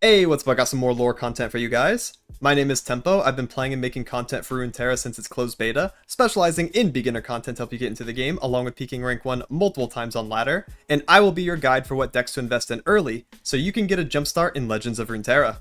Hey, what's up? I got some more lore content for you guys. My name is Tempo. I've been playing and making content for Runeterra since its closed beta, specializing in beginner content to help you get into the game, along with peaking rank 1 multiple times on ladder, and I will be your guide for what decks to invest in early, so you can get a jumpstart in Legends of Runeterra.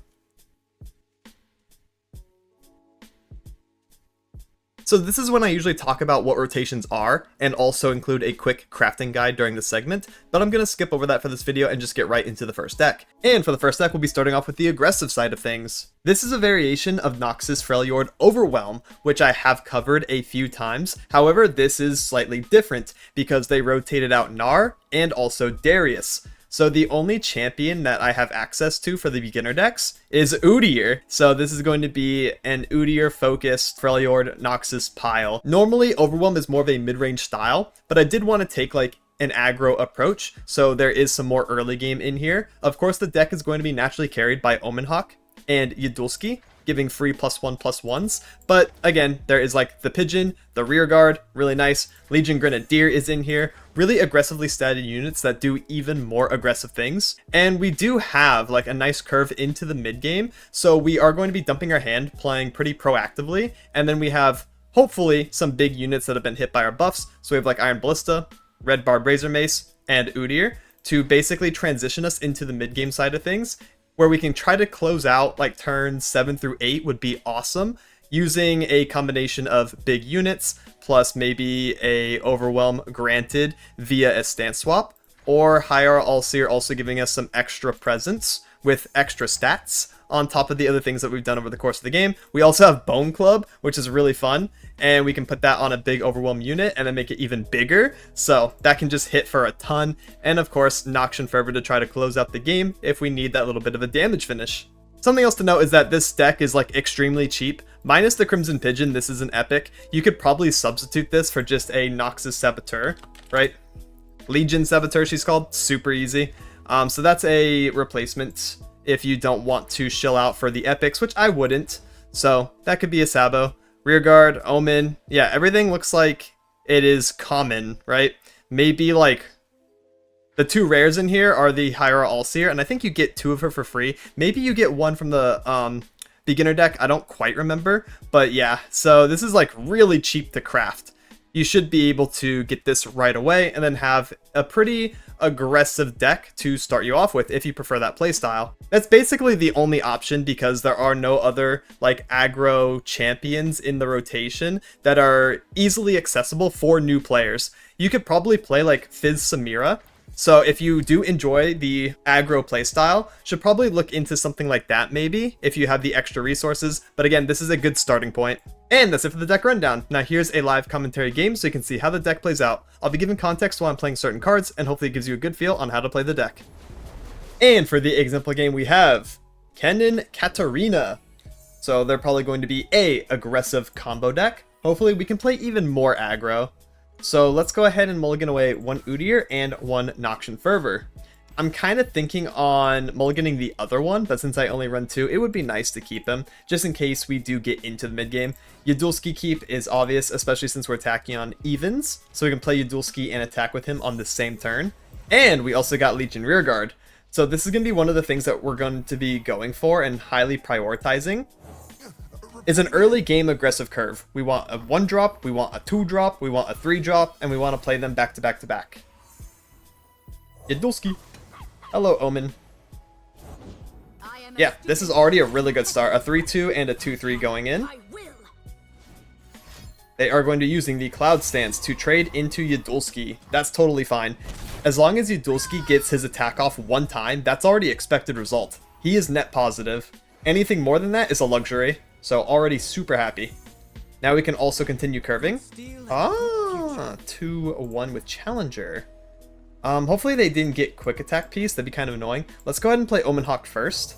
So this is when I usually talk about what rotations are, and also include a quick crafting guide during the segment, but I'm going to skip over that for this video and just get right into the first deck. And for the first deck, we'll be starting off with the aggressive side of things. This is a variation of Noxus Freljord Overwhelm, which I have covered a few times. However, this is slightly different because they rotated out Gnar and also Darius. So the only champion that I have access to for the beginner decks is Udyr. So this is going to be an Udyr focused Freljord Noxus pile. Normally Overwhelm is more of a mid-range style, but I did want to take like an aggro approach, so there is some more early game in here. Of course, the deck is going to be naturally carried by Omenhawk and Udyr, giving free +1/+1s, but again, there is like the Pigeon, the Rear Guard, really nice. Legion Grenadier is in here, really aggressively statted units that do even more aggressive things. And we do have like a nice curve into the mid game, so we are going to be dumping our hand, playing pretty proactively, and then we have hopefully some big units that have been hit by our buffs. So we have like Iron Ballista, Red Barb Razor Mace, and Udyr to basically transition us into the mid game side of things, where we can try to close out like turns 7 through 8 would be awesome, using a combination of big units plus maybe a Overwhelm granted via a stance swap, or Higher Allseer also giving us some extra presence with extra stats on top of the other things that we've done over the course of the game. We also have Bone Club, which is really fun, and we can put that on a big Overwhelm unit and then make it even bigger, so that can just hit for a ton. And of course, Noxian Fervor to try to close out the game if we need that little bit of a damage finish. Something else to note is that this deck is like extremely cheap. Minus the Crimson Pigeon, this is an epic. You could probably substitute this for just a Noxus Saboteur, right? Legion Saboteur, she's called. Super easy. So that's a replacement if you don't want to shill out for the epics, which I wouldn't. So that could be a Sabo. Rearguard, Omen. Yeah, everything looks like it is common, right? Maybe like the two rares in here are the Higher Allseer, and I think you get 2 of her for free. Maybe you get 1 from the beginner deck. I don't quite remember, but yeah. So this is like really cheap to craft. You should be able to get this right away and then have a pretty aggressive deck to start you off with if you prefer that playstyle. That's basically the only option because there are no other like aggro champions in the rotation that are easily accessible for new players. You could probably play like Fizz Samira. So if you do enjoy the aggro playstyle, should probably look into something like that maybe if you have the extra resources. But again, this is a good starting point. And that's it for the deck rundown. Now here's a live commentary game so you can see how the deck plays out. I'll be giving context while I'm playing certain cards, and hopefully it gives you a good feel on how to play the deck. And for the example game we have Kennen Katarina. So they're probably going to be a aggressive combo deck. Hopefully we can play even more aggro. So let's go ahead and mulligan away 1 Udyr and 1 Noxian Fervor. I'm kind of thinking on mulliganing the other one, but since I only run 2, it would be nice to keep him, just in case we do get into the mid game. Udyr keep is obvious, especially since we're attacking on evens, so we can play Udyr and attack with him on the same turn. And we also got Legion Rearguard. So this is going to be one of the things that we're going to be going for and highly prioritizing. Is an early game aggressive curve. We want a 1-drop, we want a 2-drop, we want a 3-drop, and we want to play them back to back to back. Udyr. Hello, Omen. Yeah, this is already a really good start. A 3-2 and a 2-3 going in. They are going to be using the Cloud Stance to trade into Udyr. That's totally fine. As long as Udyr gets his attack off 1 time, that's already expected result. He is net positive. Anything more than that is a luxury. So already super happy. Now we can also continue curving. Ah, 2-1 with Challenger. Hopefully they didn't get quick attack piece. That'd be kind of annoying. Let's go ahead and play Omenhawk first.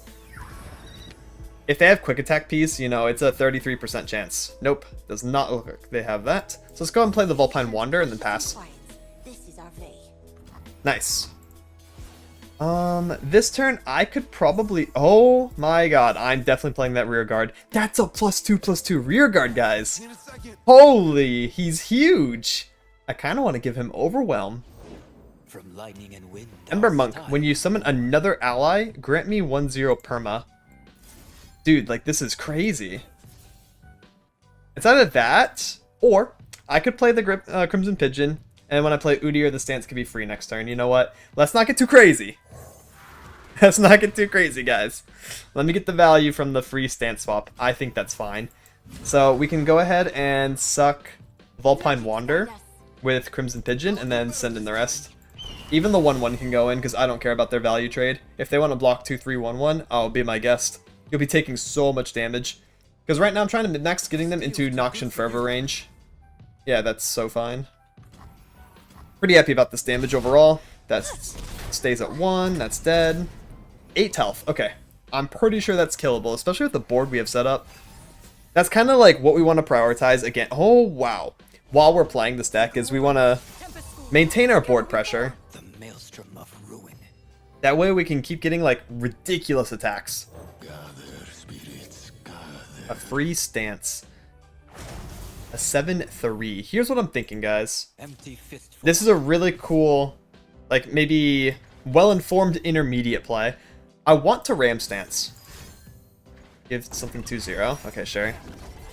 If they have quick attack piece, you know, it's a 33% chance. Nope, does not look like they have that. So let's go ahead and play the Vulpine Wander and then pass. Nice. This turn I could probably, oh my god, I'm definitely playing that rear guard. That's a +2/+2 rear guard, guys. Holy, he's huge. I kind of want to give him Overwhelm. From lightning and wind. Ember Monk, when you summon another ally, grant me 1/0 perma. Dude, like, this is crazy. It's either that, or I could play the Crimson Pigeon, and when I play Udyr, the stance could be free next turn. You know what? Let's not get too crazy. Let's not get too crazy, guys. Let me get the value from the free stance swap. I think that's fine. So we can go ahead and suck Vulpine Wander with Crimson Pigeon, and then send in the rest. Even the 1/1 can go in, because I don't care about their value trade. If they want to block 2/3/1/1, I'll be my guest. You'll be taking so much damage. Because right now I'm trying to mid-max getting them into Noxian Fervor range. Yeah, that's so fine. Pretty happy about this damage overall. That stays at 1, that's dead. 8 health, okay. I'm pretty sure that's killable, especially with the board we have set up. That's kind of like what we want to prioritize again. Oh, wow. While we're playing this deck is we want to maintain our board pressure. The maelstrom of ruin. That way we can keep getting like ridiculous attacks. Gather, spirits, gather. A free stance. A 7/3. Here's what I'm thinking, guys. Empty fistful. This is a really cool, like maybe well-informed intermediate play. I want to ram stance. Give something 2/0. Okay, sure.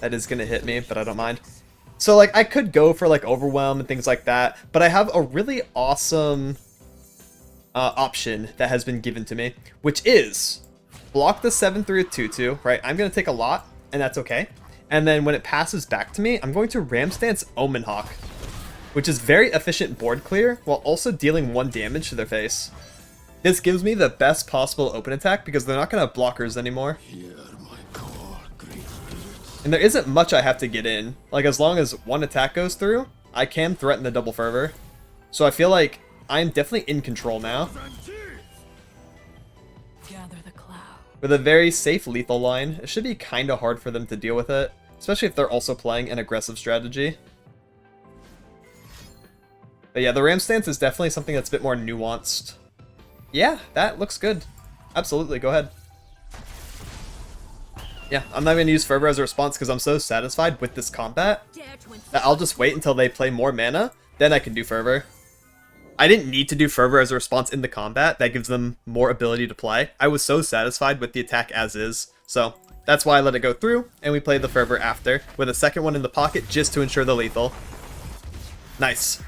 That is gonna hit me, but I don't mind. So like I could go for like Overwhelm and things like that, but I have a really awesome option that has been given to me, which is block the 7/3 with 2/2, right? I'm gonna take a lot, and that's okay. And then when it passes back to me, I'm going to ram stance Omen Hawk, which is very efficient board clear while also dealing 1 damage to their face. This gives me the best possible open attack because they're not gonna have blockers anymore. And there isn't much I have to get in. Like, as long as 1 attack goes through, I can threaten the double fervor. So I feel like I'm definitely in control now. Gather the cloud. With a very safe lethal line, it should be kind of hard for them to deal with it. Especially if they're also playing an aggressive strategy. But yeah, the ram stance is definitely something that's a bit more nuanced. Yeah, that looks good. Absolutely, go ahead. Yeah, I'm not going to use Fervor as a response because I'm so satisfied with this combat that I'll just wait until they play more mana, then I can do Fervor. I didn't need to do Fervor as a response in the combat. That gives them more ability to play. I was so satisfied with the attack as is, so that's why I let it go through, and we played the Fervor after, with a second one in the pocket just to ensure the lethal. Nice.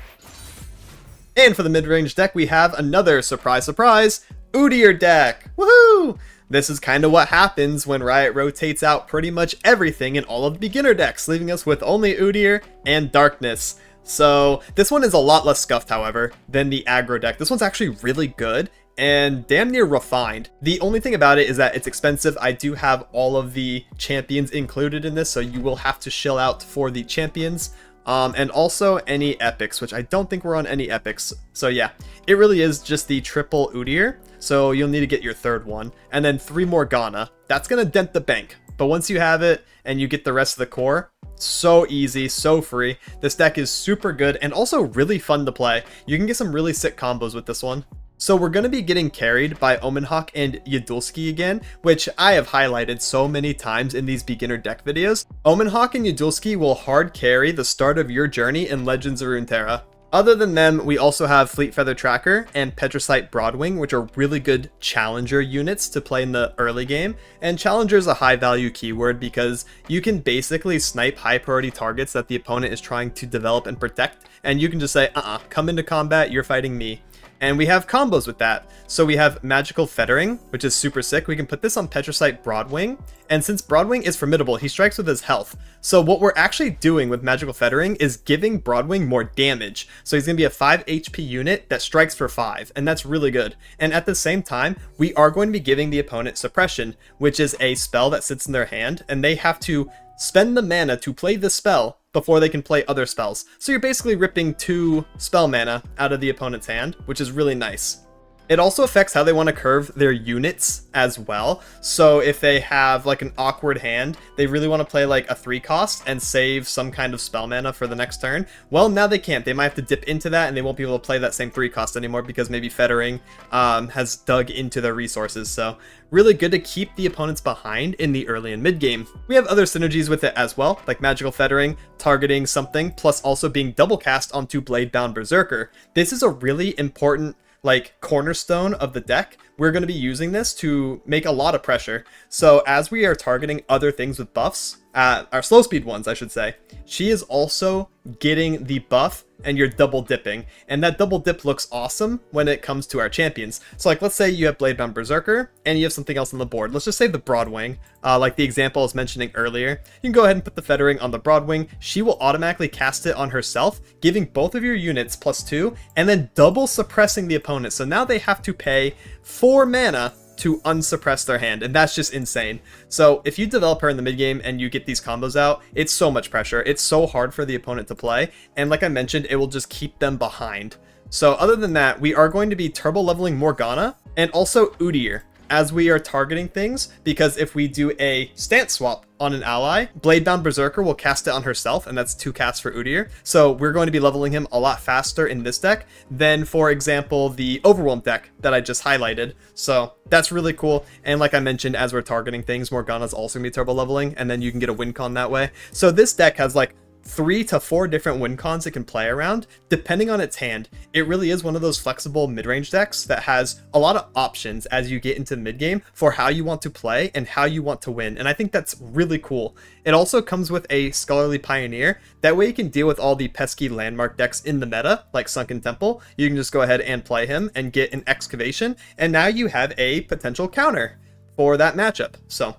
And for the mid-range deck, we have another surprise, surprise, Udyr deck. Woohoo! This is kind of what happens when Riot rotates out pretty much everything in all of the beginner decks, leaving us with only Udyr and Darkness. So this one is a lot less scuffed, however, than the aggro deck. This one's actually really good and damn near refined. The only thing about it is that it's expensive. I do have all of the champions included in this, so you will have to shill out for the champions. And also any epics, which I don't think we're on any epics. So yeah, it really is just the triple Udyr. So you'll need to get your third one. And then 3 more Ghana. That's going to dent the bank. But once you have it and you get the rest of the core, so easy, so free. This deck is super good and also really fun to play. You can get some really sick combos with this one. So we're going to be getting carried by Omen Hawk and Yudulski again, which I have highlighted so many times in these beginner deck videos. Omen Hawk and Yudulski will hard carry the start of your journey in Legends of Runeterra. Other than them, we also have Fleet Feather Tracker and Petricite Broadwing, which are really good challenger units to play in the early game. And challenger is a high value keyword because you can basically snipe high priority targets that the opponent is trying to develop and protect. And you can just say, come into combat, you're fighting me. And we have combos with that. So we have Magical Fettering, which is super sick. We can put this on Petricite Broadwing. And since Broadwing is formidable, he strikes with his health. So what we're actually doing with Magical Fettering is giving Broadwing more damage. So he's going to be a 5 HP unit that strikes for 5. And that's really good. And at the same time, we are going to be giving the opponent Suppression, which is a spell that sits in their hand. And they have to spend the mana to play this spell before they can play other spells. So you're basically ripping 2 spell mana out of the opponent's hand, which is really nice. It also affects how they want to curve their units as well. So if they have like an awkward hand, they really want to play like a 3 cost and save some kind of spell mana for the next turn. Well, now they can't. They might have to dip into that and they won't be able to play that same 3 cost anymore because maybe fettering has dug into their resources. So really good to keep the opponents behind in the early and mid game. We have other synergies with it as well, like magical fettering, targeting something, plus also being double cast onto Bladebound Berserker. This is a really important like cornerstone of the deck. We're going to be using this to make a lot of pressure. So as we are targeting other things with buffs, our slow speed ones, I should say, she is also getting the buff and you're double dipping. And that double dip looks awesome when it comes to our champions. So like, let's say you have Bladebound Berserker and you have something else on the board. Let's just say the Broadwing, like the example I was mentioning earlier. You can go ahead and put the fettering on the Broadwing. She will automatically cast it on herself, giving both of your units +2 and then double suppressing the opponent. So now they have to pay 4 mana to unsuppress their hand, and that's just insane. So if you develop her in the mid game and you get these combos out, it's so much pressure. It's so hard for the opponent to play, and like I mentioned, it will just keep them behind. So other than that, we are going to be turbo leveling Morgana and also Udyr as we are targeting things, because if we do a stance swap on an ally, Bladebound Berserker will cast it on herself, and that's 2 casts for Udyr. So we're going to be leveling him a lot faster in this deck than, for example, the Overwhelm deck that I just highlighted. So that's really cool. And like I mentioned, as we're targeting things, Morgana's also going to be turbo leveling, and then you can get a win con that way. So this deck has like 3 to 4 different win cons it can play around, depending on its hand. It really is one of those flexible mid-range decks that has a lot of options as you get into mid-game for how you want to play and how you want to win, and I think that's really cool. It also comes with a Scholarly Pioneer. That way you can deal with all the pesky landmark decks in the meta, like Sunken Temple. You can just go ahead and play him and get an Excavation, and now you have a potential counter for that matchup. So,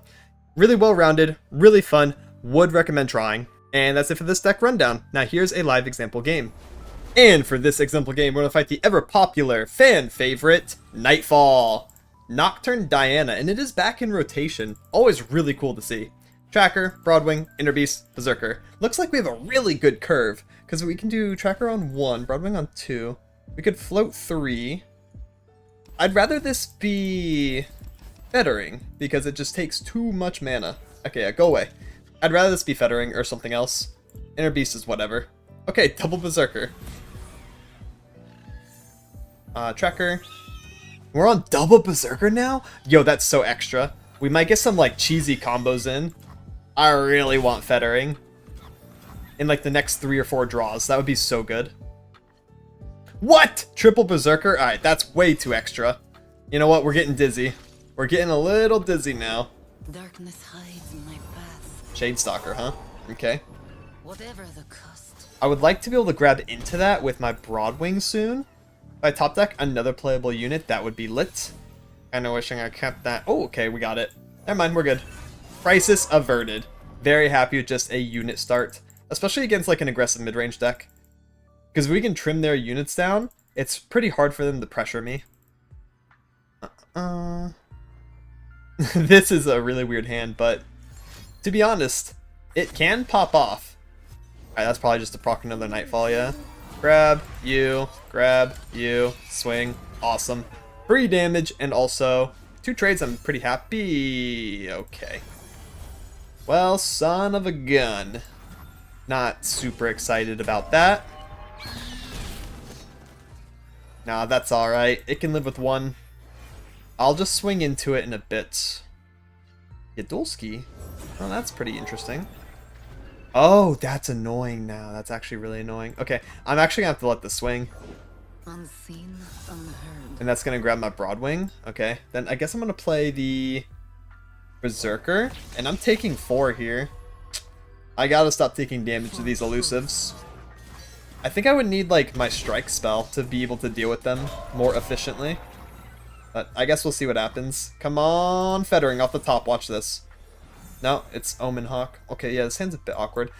really well-rounded, really fun, would recommend trying. And that's it for this deck rundown. Now here's a live example game. And for this example game, we're going to fight the ever-popular fan favorite, Nightfall. Nocturne Diana, and it is back in rotation. Always really cool to see. Tracker, Broadwing, Innerbeast, Berserker. Looks like we have a really good curve, because we can do Tracker on 1, Broadwing on 2. We could float 3. I'd rather this be fettering, because it just takes too much mana. Okay, yeah, go away. I'd rather this be fettering or something else. Inner Beast is whatever. Okay, double Berserker. Tracker. We're on double Berserker now? Yo, that's so extra. We might get some like cheesy combos in. I really want fettering in like the next 3 or 4 draws. That would be so good. What? Triple Berserker? Alright, that's way too extra. You know what? We're getting dizzy. We're getting a little dizzy now. Darkness hides in my path. Shadestalker, huh? Okay. Whatever the cost. I would like to be able to grab into that with my Broadwing soon. If I top deck another playable unit, that would be lit. Kinda wishing I kept that. Oh, okay, we got it. Never mind, we're good. Crisis averted. Very happy with just a unit start. Especially against like an aggressive mid-range deck. Because if we can trim their units down, it's pretty hard for them to pressure me. This is a really weird hand, but to be honest, it can pop off. Alright, that's probably just to proc another Nightfall, yeah. Grab you, swing. Awesome. Free damage, and also 2 trades. I'm pretty happy. Okay. Well, son of a gun. Not super excited about that. Nah, that's alright. It can live with 1. I'll just swing into it in a bit. Yadulski? Oh, that's pretty interesting. Oh, that's annoying now. That's actually really annoying. Okay, I'm actually gonna have to let this swing. Unseen, unheard. And that's gonna grab my Broadwing. Okay, then I guess I'm gonna play the Berserker. And I'm taking 4 here. I gotta stop taking damage to these elusives. I think I would need like my strike spell to be able to deal with them more efficiently. But I guess we'll see what happens. Come on, fettering off the top. Watch this. No, it's Omen Hawk. Okay, yeah, this hand's a bit awkward.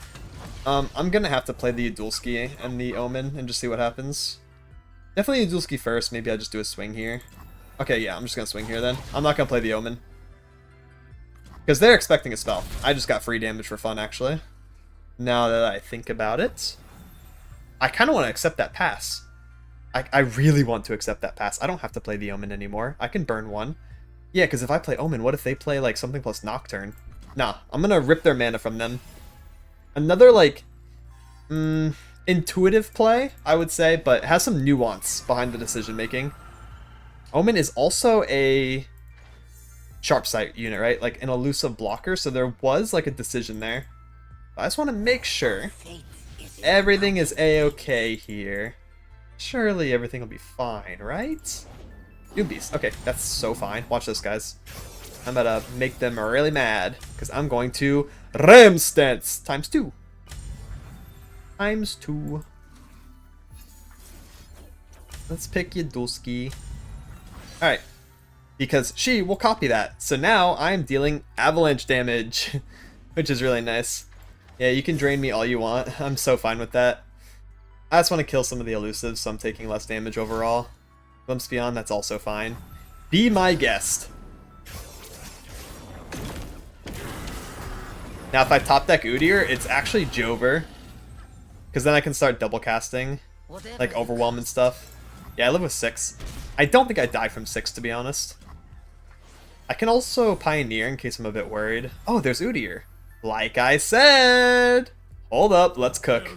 I'm gonna have to play the Yadulski and the Omen and just see what happens. Definitely Yadulski first. Maybe I just do a swing here. Okay, yeah, I'm just gonna swing here then. I'm not gonna play the Omen. Because they're expecting a spell. I just got free damage for fun, actually. Now that I think about it. I kind of want to accept that pass. I really want to accept that pass. I don't have to play the Omen anymore. I can burn one. Yeah, because if I play Omen, what if they play like something plus Nocturne? Nah, I'm gonna rip their mana from them. Another like intuitive play, I would say, but has some nuance behind the decision making. Omen is also a sharp sight unit, right? Like an elusive blocker, so there was like a decision there. I just want to make sure everything is a-okay here. Surely everything will be fine, right? You beast. Okay, that's so fine. Watch this, guys. I'm about to make them really mad because I'm going to Ram Stance times 2. Times 2. Let's pick Yaduski. Alright. Because she will copy that. So now I'm dealing avalanche damage, which is really nice. Yeah, you can drain me all you want. I'm so fine with that. I just want to kill some of the elusives, so I'm taking less damage overall. Glimpse Beyond, that's also fine. Be my guest. Now if I top deck Udyr, it's actually Jover. Because then I can start double casting. Like Overwhelm and stuff. Yeah, I live with 6. I don't think I die from 6, to be honest. I can also Pioneer in case I'm a bit worried. Oh, there's Udyr. Like I said! Hold up, let's cook.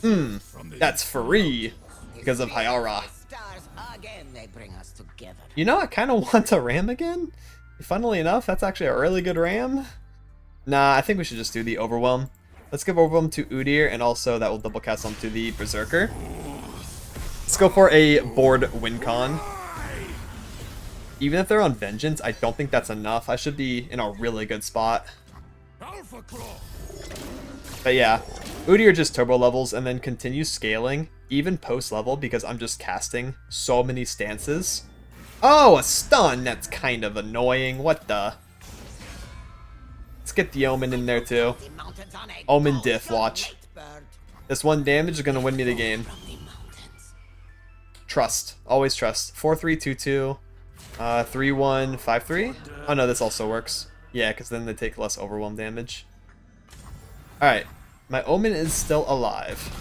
That's free because of Hyara. You know, I kind of want a ram again. Funnily enough, that's actually a really good ram. Nah, I think we should just do the Overwhelm. Let's give Overwhelm to Udyr, and also that will double cast onto the Berserker. Let's go for a board win con. Even if they're on Vengeance, I don't think that's enough. I should be in a really good spot. But yeah, Udyr just turbo levels and then continues scaling, even post-level, because I'm just casting so many stances. Oh, a stun! That's kind of annoying. What the? Let's get the Omen in there too. Omen diff, watch. This 1 damage is going to win me the game. Trust. Always trust. 4-3-2-2. 3-1, 5-3? Oh no, this also works. Yeah, because then they take less Overwhelm damage. Alright. My Omen is still alive.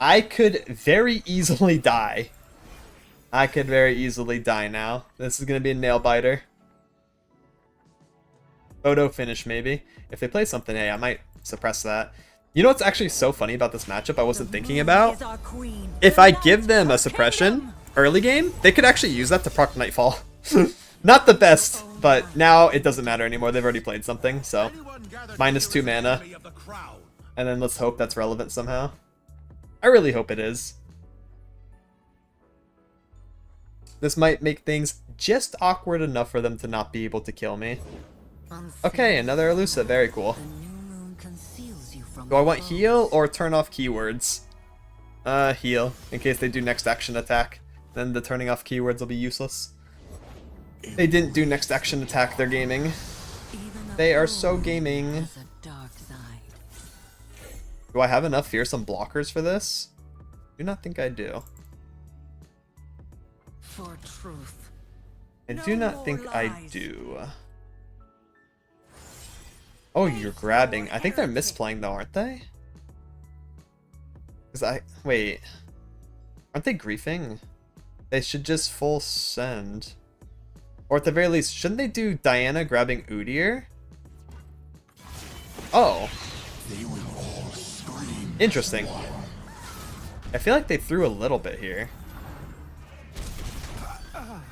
I could very easily die. I could very easily die now. This is going to be a nail biter. Photo finish, maybe. If they play something, hey, I might suppress that. You know what's actually so funny about this matchup I wasn't thinking about? If I give them a suppression early game, they could actually use that to proc Nightfall. Not the best, but now it doesn't matter anymore. They've already played something, so -2 mana. And then let's hope that's relevant somehow. I really hope it is. This might make things just awkward enough for them to not be able to kill me. Okay, another elusive. Very cool. Do I want heal or turn off keywords? Heal, in case they do next action attack. Then the turning off keywords will be useless. They didn't do next action attack, they're gaming. They are so gaming. Do I have enough fearsome blockers for this? Do not think I do. For truth. I do not think I do. Oh, you're grabbing. I think they're misplaying though, aren't they? Wait. Aren't they griefing? They should just full send. Or at the very least, shouldn't they do Diana grabbing Udyr? Oh. Interesting. I feel like they threw a little bit here.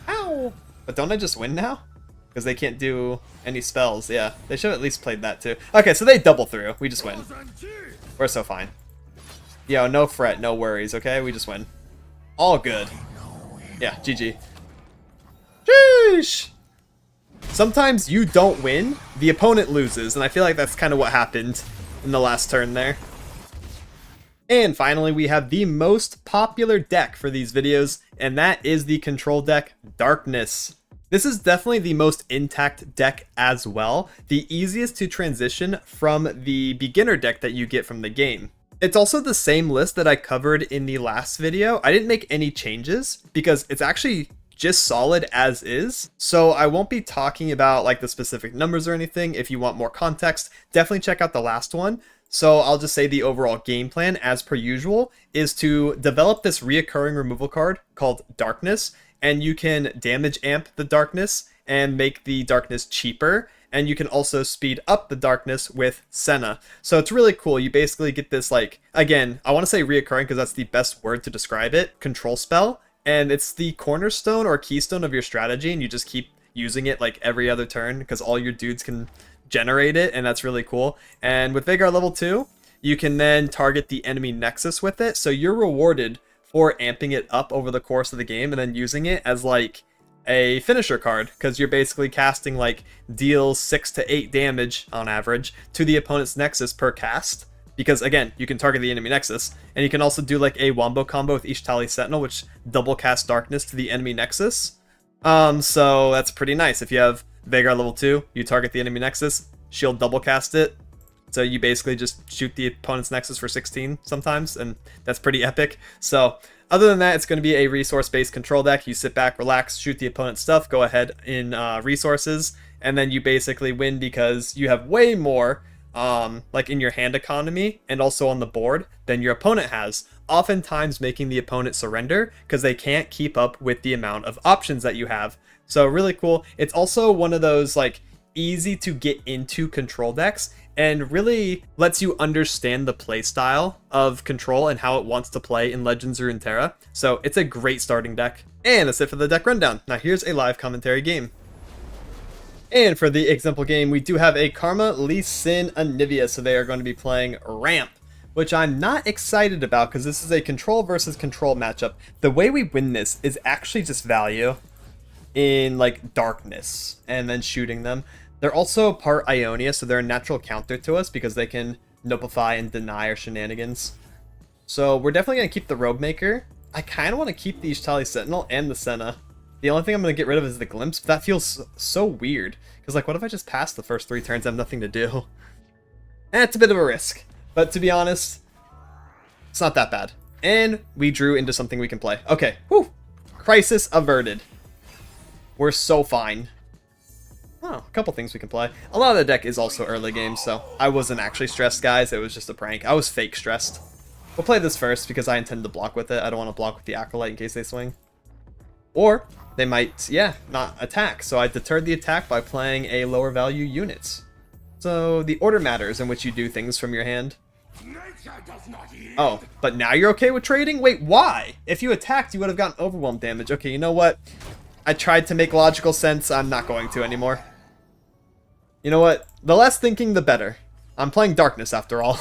Ow! But don't I just win now? Because they can't do any spells. Yeah, they should have at least played that too. Okay, so they double through. We just win. We're so fine. Yo, no fret, no worries, okay? We just win. All good. Yeah, GG. Sheesh! Sometimes you don't win, the opponent loses, and I feel like that's kind of what happened in the last turn there. And finally, we have the most popular deck for these videos, and that is the control deck, Darkness. This is definitely the most intact deck as well, the easiest to transition from the beginner deck that you get from the game. It's also the same list that I covered in the last video. I didn't make any changes because it's actually just solid as is. So I won't be talking about like the specific numbers or anything. If you want more context, definitely check out the last one. So I'll just say the overall game plan, as per usual, is to develop this reoccurring removal card called Darkness, and you can damage amp the Darkness and make the Darkness cheaper, and you can also speed up the Darkness with Senna. So it's really cool. You basically get this, like, again, I want to say reoccurring because that's the best word to describe it, control spell, and it's the cornerstone or keystone of your strategy, and you just keep using it like every other turn because all your dudes can generate it, and that's really cool. And with Vagar level 2, you can then target the enemy nexus with it, so you're rewarded for amping it up over the course of the game and then using it as like a finisher card, because you're basically casting like deals 6 to 8 damage on average to the opponent's nexus per cast, because again, you can target the enemy nexus, and you can also do like a wombo combo with Ishtali Sentinel, which double casts darkness to the enemy nexus. So that's pretty nice. If you have Vagar level 2, you target the enemy nexus, shield double cast it, so you basically just shoot the opponent's nexus for 16 sometimes, and that's pretty epic. So other than that, it's going to be a resource-based control deck. You sit back, relax, shoot the opponent's stuff, go ahead in resources, and then you basically win because you have way more like in your hand economy and also on the board than your opponent has, oftentimes making the opponent surrender because they can't keep up with the amount of options that you have. So really cool. It's also one of those like easy to get into control decks, and really lets you understand the play style of control and how it wants to play in Legends of Runeterra. So it's a great starting deck. And that's it for the deck rundown. Now here's a live commentary game. And for the example game, we do have a Karma, Lee Sin, Anivia, so they are going to be playing Ramp, which I'm not excited about because this is a control versus control matchup. The way we win this is actually just value in like darkness and then shooting them. They're also part Ionia, so they're a natural counter to us because they can Notify and deny our shenanigans. So we're definitely going to keep the Robe Maker. I kind of want to keep the Ishtali Sentinel and the Senna. The only thing I'm going to get rid of is the Glimpse, but that feels so weird. Because, like, what if I just pass the first 3 turns and have nothing to do? It's a bit of a risk. But to be honest, it's not that bad. And we drew into something we can play. Okay, whew. Crisis averted. We're so fine. Oh, a couple things we can play. A lot of the deck is also early game, so I wasn't actually stressed, guys. It was just a prank. I was fake stressed. We'll play this first because I intend to block with it. I don't want to block with the Acolyte in case they swing. Or they might, yeah, not attack. So I deterred the attack by playing a lower value unit. So the order matters in which you do things from your hand. Oh, but now you're okay with trading? Wait, why? If you attacked, you would have gotten Overwhelm damage. Okay, you know what? I tried to make logical sense. I'm not going to anymore. You know what? The less thinking, the better. I'm playing Darkness after all.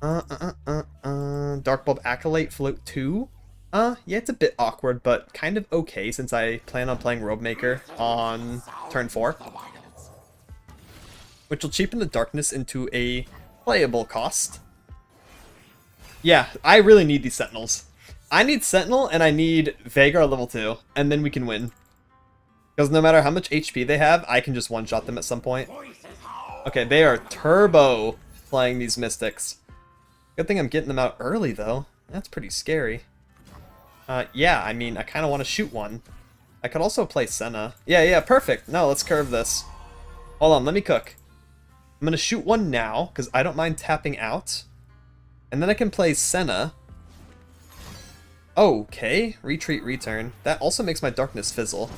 Dark Bulb Acolyte Float 2? Yeah, it's a bit awkward, but kind of okay since I plan on playing Robe Maker on turn 4. Which will cheapen the Darkness into a playable cost. Yeah, I really need these Sentinels. I need Sentinel and I need Vagar level 2, and then we can win. Because no matter how much HP they have, I can just one-shot them at some point. Okay, they are turbo playing these Mystics. Good thing I'm getting them out early, though. That's pretty scary. Yeah, I mean, I kind of want to shoot one. I could also play Senna. Yeah, perfect. No, let's curve this. Hold on, let me cook. I'm going to shoot one now, because I don't mind tapping out. And then I can play Senna. Okay, retreat, return. That also makes my Darkness fizzle.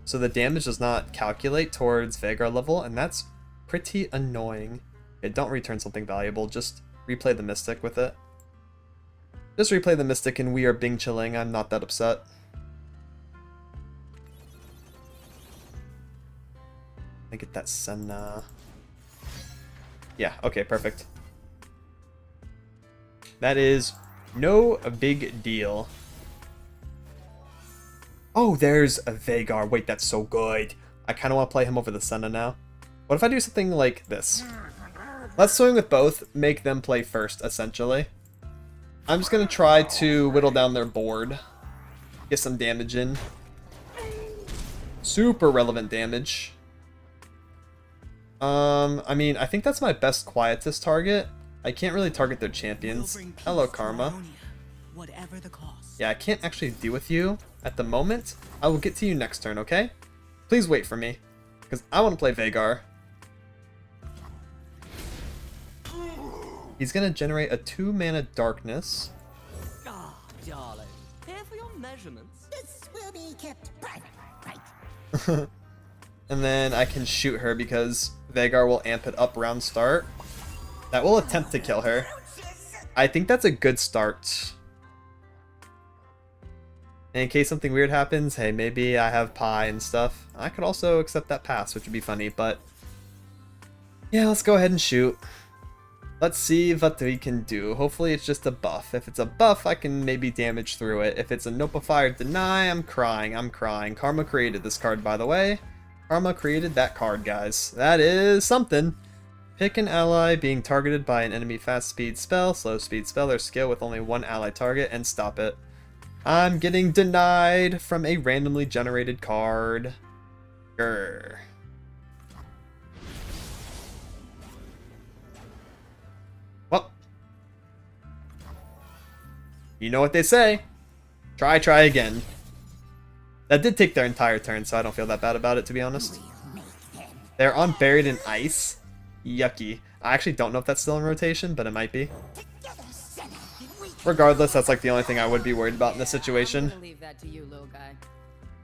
So the damage does not calculate towards Vagar level, and that's pretty annoying. Okay, don't return something valuable, just replay the Mystic with it. Just replay the Mystic and we are Bing chilling. I'm not that upset. I get that Senna. Yeah, okay, perfect. That is no big deal. Oh, there's a Vagar. Wait, that's so good. I kind of want to play him over the Senna now. What if I do something like this? Let's swing with both, make them play first, essentially. I'm just going to try to whittle down their board. Get some damage in. Super relevant damage. I mean, I think that's my best Quietus target. I can't really target their champions. Hello, Karma. Whatever the cost. Yeah, I can't actually deal with you at the moment. I will get to you next turn, okay? Please wait for me, because I want to play Vagar. He's gonna generate a 2-mana darkness. Ah, darling. Here for your measurements. This will be kept private, right? And then I can shoot her because Vhagar will amp it up round start. That will attempt to kill her. I think that's a good start. And in case something weird happens, hey, maybe I have pie and stuff. I could also accept that pass, which would be funny, but yeah, let's go ahead and shoot. Let's see what we can do. Hopefully it's just a buff. If it's a buff, I can maybe damage through it. If it's a Notify or Deny, I'm crying. I'm crying. Karma created this card, by the way. Karma created that card, guys. That is something. Pick an ally being targeted by an enemy fast speed spell, slow speed spell, or skill with only one ally target, and stop it. I'm getting denied from a randomly generated card. Grr. Well, you know what they say. Try again. That did take their entire turn, so I don't feel that bad about it, to be honest. They're on Buried in Ice. Yucky. I actually don't know if that's still in rotation, but it might be. Regardless, that's like the only thing I would be worried about in this situation. Leave that to you, little guy.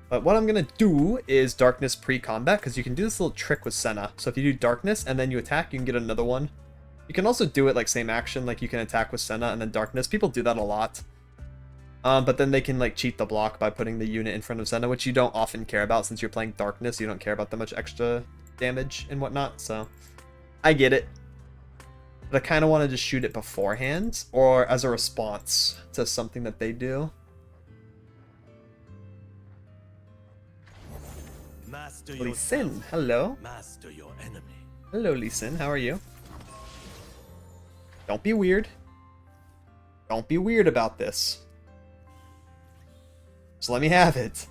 But what I'm going to do is Darkness pre-combat, because you can do this little trick with Senna. So if you do Darkness and then you attack, you can get another one. You can also do it like same action, like you can attack with Senna and then Darkness. People do that a lot. But then they can like cheat the block by putting the unit in front of Senna, which you don't often care about since you're playing Darkness. You don't care about that much extra damage and whatnot, so I get it. But I kind of wanted to shoot it beforehand or as a response to something that they do. Lee Sin, hello. Master your enemy. Hello, Lee Sin, how are you? Don't be weird. Don't be weird about this. Just let me have it.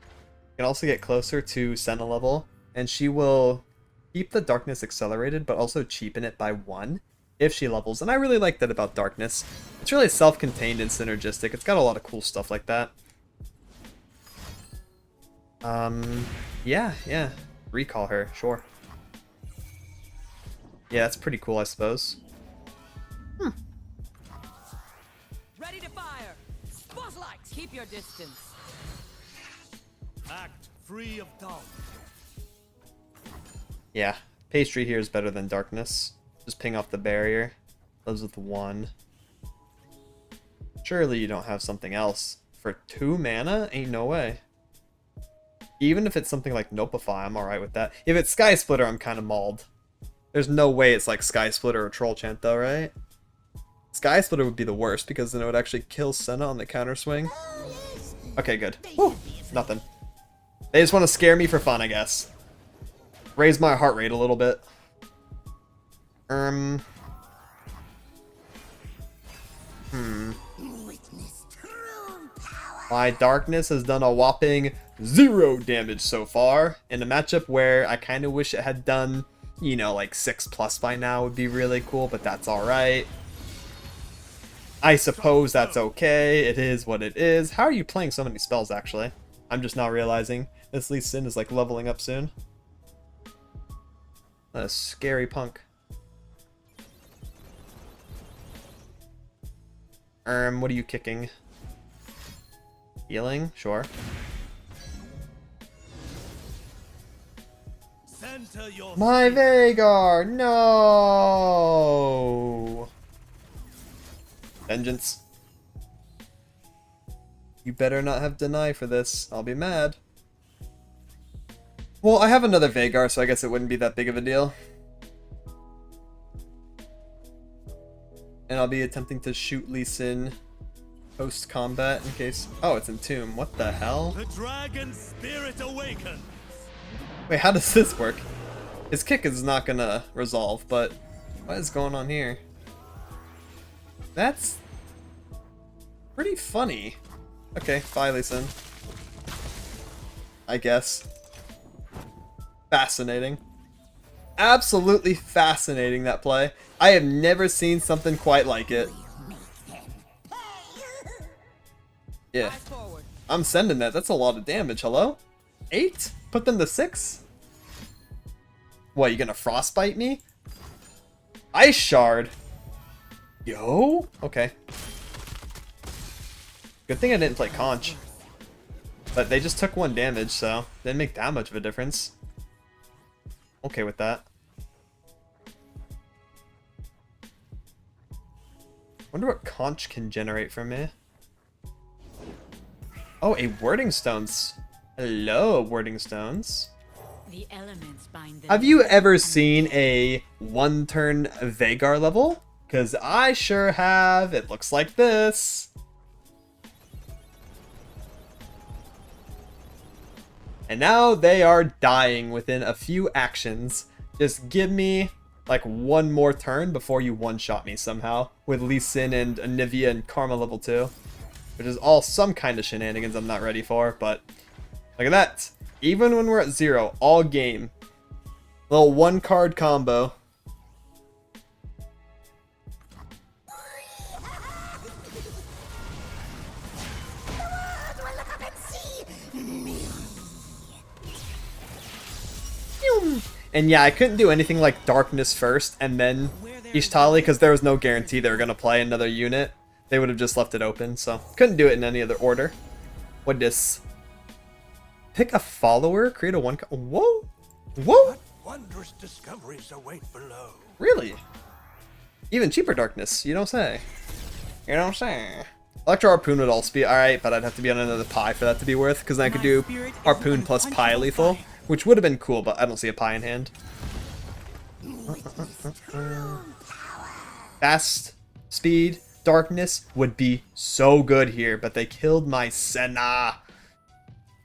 You can also get closer to Senna level, and she will keep the Darkness accelerated, but also cheapen it by 1 if she levels. And I really like that about Darkness. It's really self-contained and synergistic. It's got a lot of cool stuff like that. Yeah. Recall her, sure. Yeah, that's pretty cool, I suppose. Ready to fire. Spotlight. Keep your distance. Act free of doubt. Yeah, Pastry here is better than Darkness. Just ping off the barrier. Lives with 1. Surely you don't have something else. For 2 mana? Ain't no way. Even if it's something like Notify, I'm alright with that. If it's Sky Splitter, I'm kind of mauled. There's no way it's like Sky Splitter or Troll Chant though, right? Sky Splitter would be the worst because then it would actually kill Senna on the counter swing. Okay, good. Whew, nothing. They just want to scare me for fun, I guess. Raise my heart rate a little bit. My Darkness has done a whopping 0 damage so far in a matchup where I kind of wish it had done, you know, like 6+ by now would be really cool, but that's alright. I suppose that's okay. It is what it is. How are you playing so many spells, actually? I'm just now realizing this Lee Sin is like leveling up soon. A scary punk. What are you kicking? Healing? Sure. Center your My Vhagar! No! Vengeance. You better not have Deny for this. I'll be mad. Well, I have another Vhagar, so I guess it wouldn't be that big of a deal. And I'll be attempting to shoot Lee Sin post-combat in case... Oh, it's Entomb. What the hell? The dragon spirit awakens. Wait, how does this work? His kick is not gonna resolve, but what is going on here? That's pretty funny. Okay, bye, Lee Sin. I guess. Fascinating. Absolutely fascinating, that play. I have never seen something quite like it. Yeah. I'm sending that. That's a lot of damage. Hello? 8? Put them to 6? What, you gonna frostbite me? Ice Shard. Yo. Okay. Good thing I didn't play Conch. But they just took 1 damage, so didn't make that much of a difference. Okay with that. Wonder what Conch can generate for me. Oh, a Wording Stones. Hello, Wording Stones. The elements bind the Have you ever seen a 1-turn Vhagar level? Because I sure have. It looks like this. And now they are dying within a few actions. Just give me like 1 more turn before you one-shot me somehow. With Lee Sin and Anivia and Karma level 2. Which is all some kind of shenanigans I'm not ready for, but look at that. Even when we're at 0, all game. Little 1-card combo. And yeah, I couldn't do anything like Darkness first and then Ishtali because there was no guarantee they were going to play another unit. They would have just left it open, so couldn't do it in any other order. What this? Pick a follower, create a 1. Whoa! Whoa! What wondrous discoveries await below. Really? Even cheaper Darkness, you don't say. You don't say. Electro Harpoon would also be alright, but I'd have to be on another pie for that to be worth, because then I could do Harpoon plus pie lethal, which would have been cool, but I don't see a pie in hand. Fast, speed, darkness would be so good here, but they killed my Senna.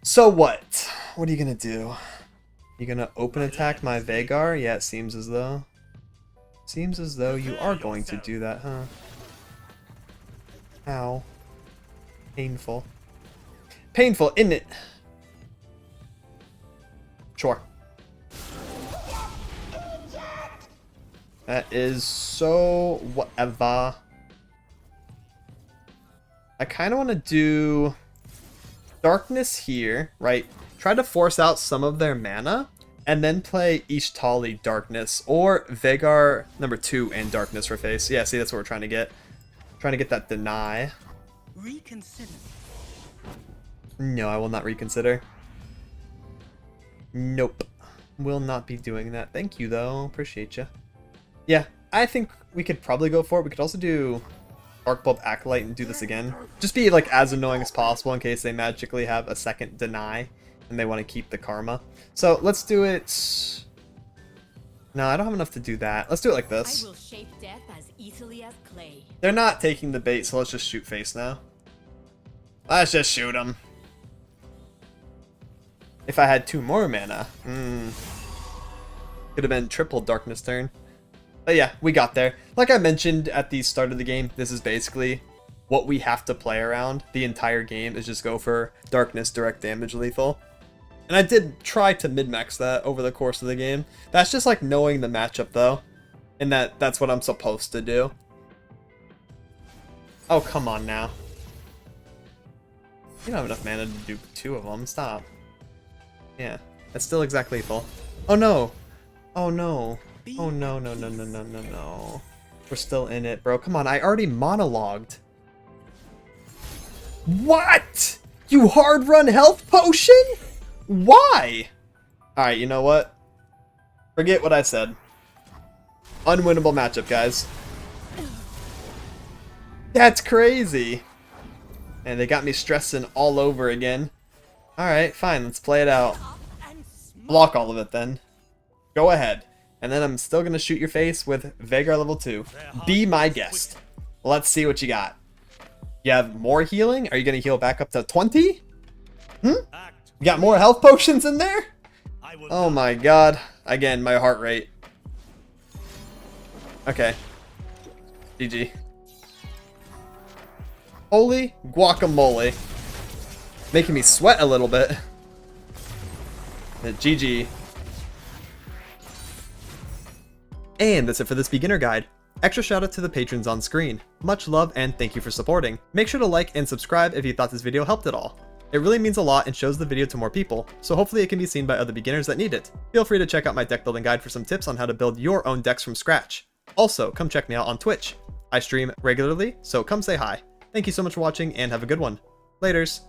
So what? What are you gonna do? You gonna open attack my Vhagar? Yeah, it seems as though. Seems as though you are going to do that, huh? Ow. Painful. Painful, isn't it? Sure. That is so whatever. I kind of want to do Darkness here, right? Try to force out some of their mana, and then play Ishtali Darkness, or Vhagar number 2 and Darkness for face. Yeah, see, that's what we're trying to get. Trying to get that deny. Reconsider. No, I will not reconsider. Nope. Will not be doing that. Thank you, though. Appreciate you. Yeah, I think we could probably go for it. We could also do Arc Bulb Acolyte and do this again. Just be like as annoying as possible in case they magically have a second deny and they want to keep the karma. So let's do it. No, I don't have enough to do that. Let's do it like this. I will shape death as easily as clay. They're not taking the bait, so let's just shoot face now. Let's just shoot them. If I had 2 more mana, could have been triple darkness turn. But yeah, we got there. Like I mentioned at the start of the game, this is basically what we have to play around the entire game, is just go for darkness, direct damage, lethal. And I did try to min-max that over the course of the game. That's just like knowing the matchup though, and that's what I'm supposed to do. Oh, come on now. You don't have enough mana to do 2 of them. Stop. Yeah, that's still exact lethal. Oh no. Oh no. Oh no, no, no, no, no, no, no. We're still in it, bro. Come on, I already monologued. What? You hard run health potion? Why? Alright, you know what? Forget what I said. Unwinnable matchup, guys. That's crazy. And they got me stressing all over again. Alright, fine, let's play it out. Block all of it then. Go ahead. And then I'm still going to shoot your face with Vhagar level 2. Be my guest. Let's see what you got. You have more healing? Are you going to heal back up to 20? You got more health potions in there? Oh my god. Again, my heart rate. Okay. GG. Holy guacamole. Making me sweat a little bit. GG. And that's it for this beginner guide. Extra shout out to the patrons on screen. Much love and thank you for supporting. Make sure to like and subscribe if you thought this video helped at all. It really means a lot and shows the video to more people, so hopefully it can be seen by other beginners that need it. Feel free to check out my deck building guide for some tips on how to build your own decks from scratch. Also, come check me out on Twitch. I stream regularly, so come say hi. Thank you so much for watching and have a good one. Laters.